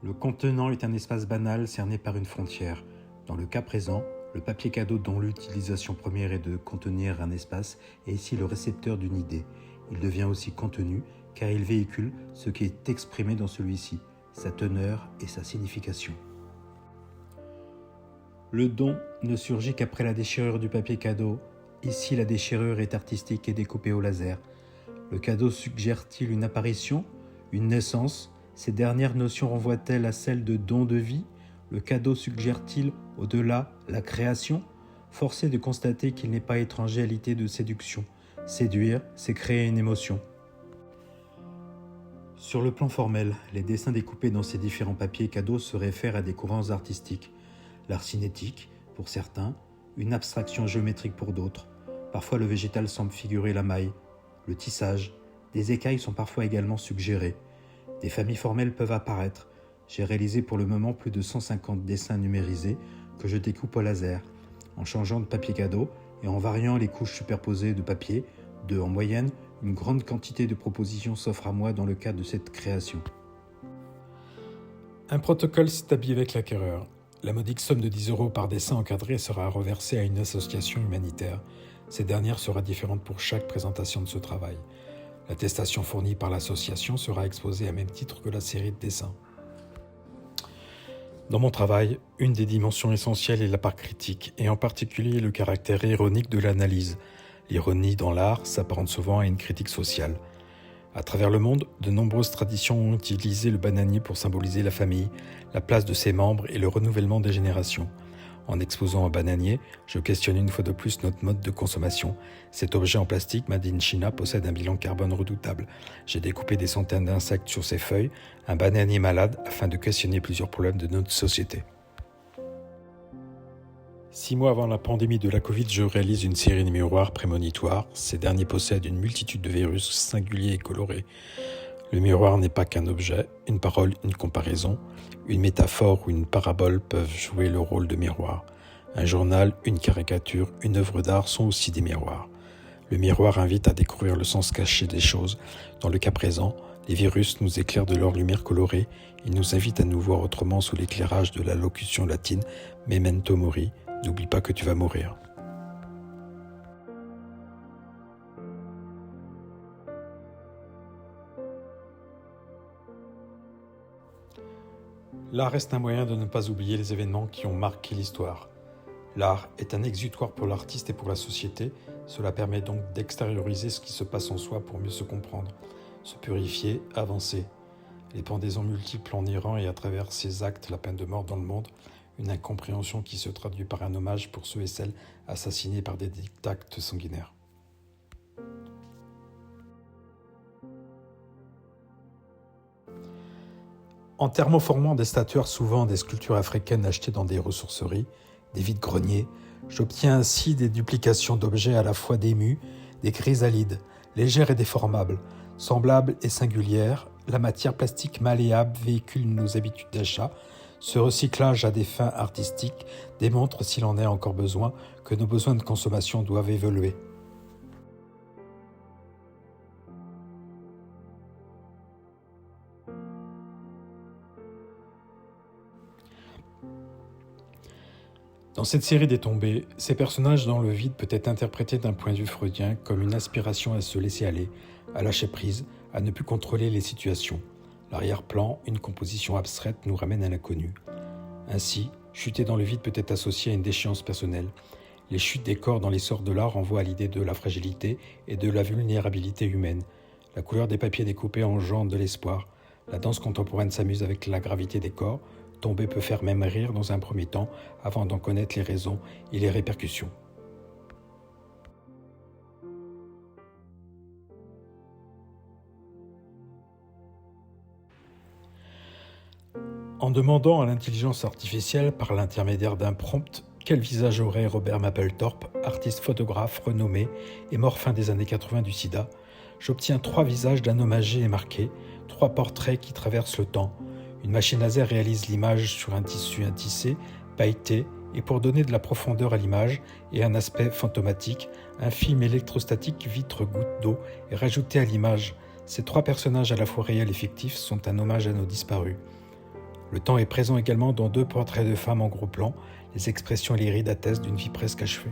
Le contenant est un espace banal cerné par une frontière. Dans le cas présent, le papier cadeau dont l'utilisation première est de contenir un espace est ici le récepteur d'une idée. Il devient aussi contenu car il véhicule ce qui est exprimé dans celui-ci, sa teneur et sa signification. Le don ne surgit qu'après la déchirure du papier cadeau. Ici, la déchirure est artistique et découpée au laser. Le cadeau suggère-t-il une apparition, une naissance ? Ces dernières notions renvoient-elles à celle de don de vie ? Le cadeau suggère-t-il, au-delà, la création ? Force est de constater qu'il n'est pas étranger à l'idée de séduction. Séduire, c'est créer une émotion. Sur le plan formel, les dessins découpés dans ces différents papiers cadeaux se réfèrent à des courants artistiques. L'art cinétique, pour certains, une abstraction géométrique pour d'autres. Parfois le végétal semble figurer la maille, le tissage, des écailles sont parfois également suggérées. Des familles formelles peuvent apparaître. J'ai réalisé pour le moment plus de 150 dessins numérisés que je découpe au laser, en changeant de papier cadeau et en variant les couches superposées de papier. En moyenne, une grande quantité de propositions s'offre à moi dans le cadre de cette création. Un protocole s'établit avec l'acquéreur. La modique somme de 10 € par dessin encadré sera reversée à une association humanitaire. Cette dernière sera différente pour chaque présentation de ce travail. L'attestation fournie par l'association sera exposée à même titre que la série de dessins. Dans mon travail, une des dimensions essentielles est la part critique, et en particulier le caractère ironique de l'analyse. L'ironie dans l'art s'apparente souvent à une critique sociale. À travers le monde, de nombreuses traditions ont utilisé le bananier pour symboliser la famille, la place de ses membres et le renouvellement des générations. En exposant un bananier, je questionne une fois de plus notre mode de consommation. Cet objet en plastique made in China possède un bilan carbone redoutable. J'ai découpé des centaines d'insectes sur ses feuilles, un bananier malade, afin de questionner plusieurs problèmes de notre société. 6 mois avant la pandémie de la Covid, je réalise une série de miroirs prémonitoires. Ces derniers possèdent une multitude de virus singuliers et colorés. Le miroir n'est pas qu'un objet, une parole, une comparaison. Une métaphore ou une parabole peuvent jouer le rôle de miroir. Un journal, une caricature, une œuvre d'art sont aussi des miroirs. Le miroir invite à découvrir le sens caché des choses. Dans le cas présent, les virus nous éclairent de leur lumière colorée. Ils nous invitent à nous voir autrement sous l'éclairage de la locution latine « Memento mori », n'oublie pas que tu vas mourir. L'art reste un moyen de ne pas oublier les événements qui ont marqué l'histoire. L'art est un exutoire pour l'artiste et pour la société. Cela permet donc d'extérioriser ce qui se passe en soi pour mieux se comprendre, se purifier, avancer. Les pendaisons multiples en Iran et à travers ces actes, la peine de mort dans le monde, une incompréhension qui se traduit par un hommage pour ceux et celles assassinés par des actes sanguinaires. En thermoformant des statuaires, souvent des sculptures africaines achetées dans des ressourceries, des vides-greniers, j'obtiens ainsi des duplications d'objets à la fois d'émus, des chrysalides, légères et déformables, semblables et singulières. La matière plastique malléable véhicule nos habitudes d'achat. Ce recyclage à des fins artistiques démontre, s'il en est encore besoin, que nos besoins de consommation doivent évoluer. Dans cette série des tombées, ces personnages dans le vide peut être interprété d'un point de vue freudien comme une aspiration à se laisser aller, à lâcher prise, à ne plus contrôler les situations. L'arrière-plan, une composition abstraite, nous ramène à l'inconnu. Ainsi, chuter dans le vide peut être associé à une déchéance personnelle. Les chutes des corps dans l'essor de l'art renvoient à l'idée de la fragilité et de la vulnérabilité humaine. La couleur des papiers découpés engendre de l'espoir. La danse contemporaine s'amuse avec la gravité des corps. Tomber peut faire même rire dans un premier temps, avant d'en connaître les raisons et les répercussions. En demandant à l'intelligence artificielle, par l'intermédiaire d'un prompt, quel visage aurait Robert Mapplethorpe, artiste photographe renommé et mort fin des années 80 du sida, j'obtiens 3 visages d'un homme âgé et marqué, 3 portraits qui traversent le temps. Une machine laser réalise l'image sur un tissu intissé, pailleté, et pour donner de la profondeur à l'image et un aspect fantomatique, un film électrostatique vitre-goutte d'eau est rajouté à l'image. Ces 3 personnages à la fois réels et fictifs sont un hommage à nos disparus. Le temps est présent également dans 2 portraits de femmes en gros plan. Les expressions et les rides attestent d'une vie presque achevée.